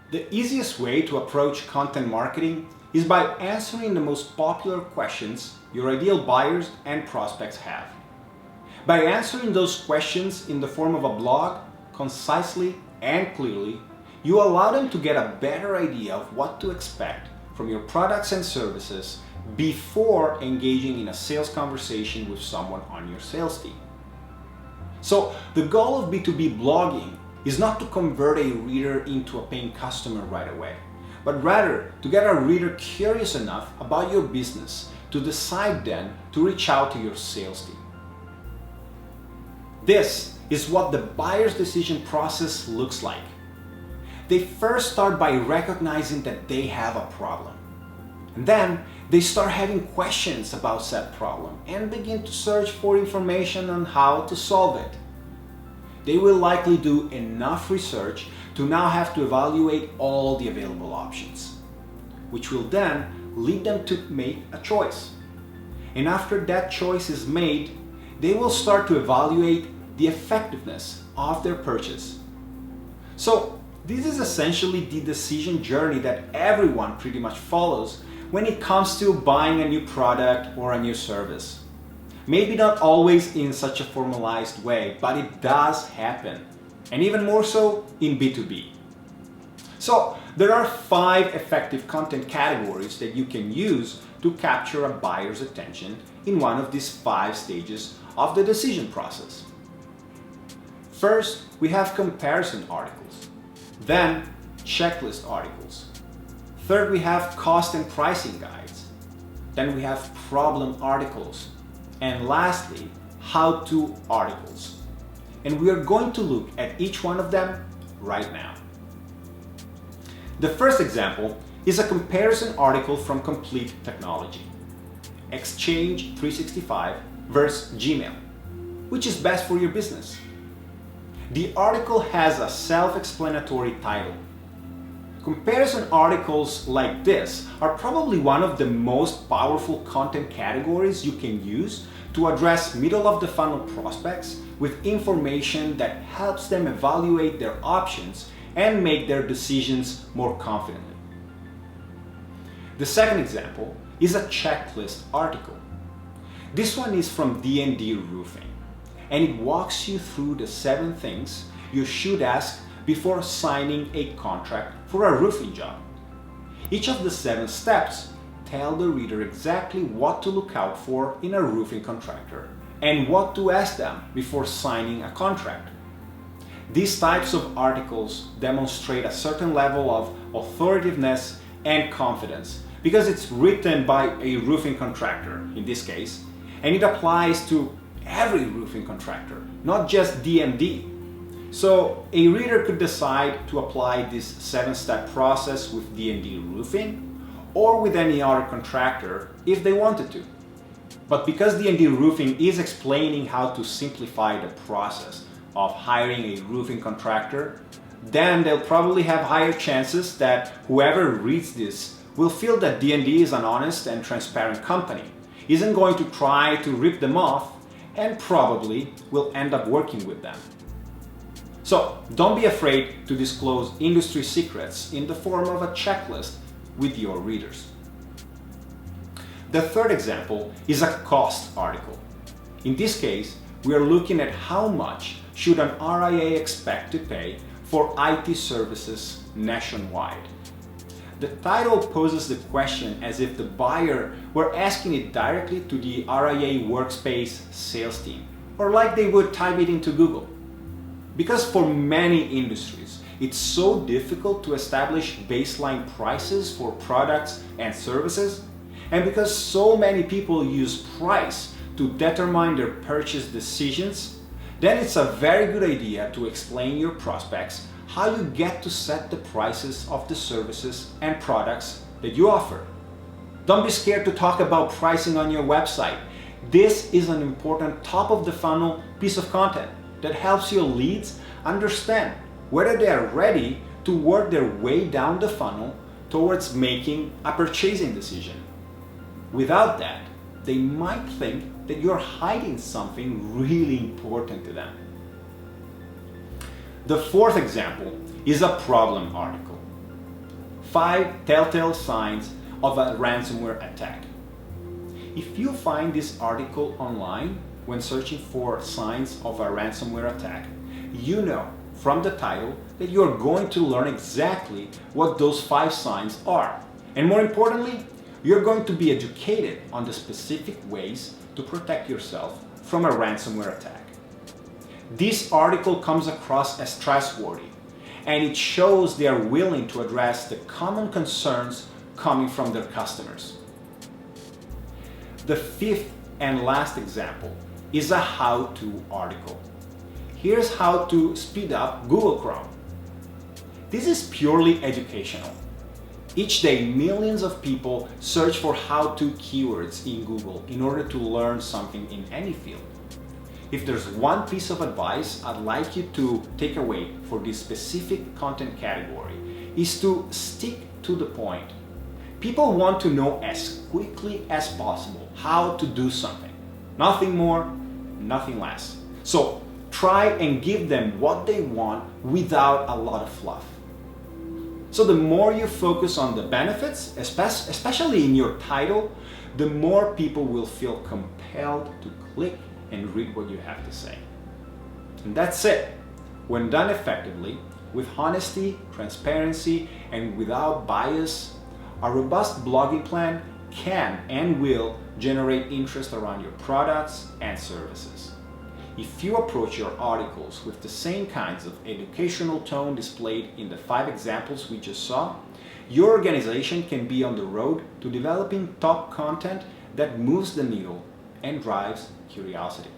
The easiest way to approach content marketing is by answering the most popular questions your ideal buyers and prospects have. By answering those questions in the form of a blog, concisely and clearly, you allow them to get a better idea of what to expect from your products and services before engaging in a sales conversation with someone on your sales team. So the goal of B2B blogging is not to convert a reader into a paying customer right away, but rather to get a reader curious enough about your business to decide then to reach out to your sales team. This is what the buyer's decision process looks like. They first start by recognizing that they have a problem. And then they start having questions about said problem and begin to search for information on how to solve it. They will likely do enough research to now have to evaluate all the available options, which will then lead them to make a choice. And after that choice is made, they will start to evaluate the effectiveness of their purchase. So this is essentially the decision journey that everyone pretty much follows when it comes to buying a new product or a new service. Maybe not always in such a formalized way, but it does happen, and even more so in B2B. So there are 5 effective content categories that you can use to capture a buyer's attention in one of these 5 stages of the decision process. First, we have comparison articles, then checklist articles. Third, we have cost and pricing guides. Then we have problem articles. And lastly, how-to articles. And we are going to look at each one of them right now. The first example is a comparison article from Complete Technology. Exchange 365 versus Gmail. Which is best for your business? The article has a self-explanatory title. Comparison articles like this are probably one of the most powerful content categories you can use to address middle-of-the-funnel prospects with information that helps them evaluate their options and make their decisions more confidently. The second example is a checklist article. This one is from D&D Roofing, and it walks you through the 7 things you should ask before signing a contract for a roofing job. Each of the 7 steps tell the reader exactly what to look out for in a roofing contractor and what to ask them before signing a contract. These types of articles demonstrate a certain level of authoritativeness and confidence because it's written by a roofing contractor in this case, and it applies to every roofing contractor, not just DMD. So a reader could decide to apply this 7-step process with D&D Roofing or with any other contractor if they wanted to. But because D&D Roofing is explaining how to simplify the process of hiring a roofing contractor, then they'll probably have higher chances that whoever reads this will feel that D&D is an honest and transparent company, isn't going to try to rip them off, and probably will end up working with them. So don't be afraid to disclose industry secrets in the form of a checklist with your readers. The third example is a cost article. In this case, we are looking at how much should an RIA expect to pay for IT services nationwide. The title poses the question as if the buyer were asking it directly to the RIA Workspace sales team, or like they would type it into Google. Because for many industries, it's so difficult to establish baseline prices for products and services, and because so many people use price to determine their purchase decisions, then it's a very good idea to explain your prospects how you get to set the prices of the services and products that you offer. Don't be scared to talk about pricing on your website. This is an important top of the funnel piece of content that helps your leads understand whether they are ready to work their way down the funnel towards making a purchasing decision. Without that, they might think that you're hiding something really important to them. The fourth example is a problem article. 5 telltale signs of a ransomware attack. If you find this article online when searching for signs of a ransomware attack, you know from the title that you are going to learn exactly what those 5 signs are. And more importantly, you're going to be educated on the specific ways to protect yourself from a ransomware attack. This article comes across as trustworthy, and it shows they are willing to address the common concerns coming from their customers. The 5th and last example is a how-to article. Here's how to speed up Google Chrome. This is purely educational. Each day, millions of people search for how-to keywords in Google in order to learn something in any field. If there's one piece of advice I'd like you to take away for this specific content category, is to stick to the point. People want to know as quickly as possible how to do something. Nothing more, nothing less. So try and give them what they want without a lot of fluff. So the more you focus on the benefits, especially in your title, the more people will feel compelled to click and read what you have to say. And that's it. When done effectively, with honesty, transparency, and without bias, a robust blogging plan can and will generate interest around your products and services. If you approach your articles with the same kinds of educational tone displayed in the 5 examples we just saw, your organization can be on the road to developing top content that moves the needle and drives curiosity.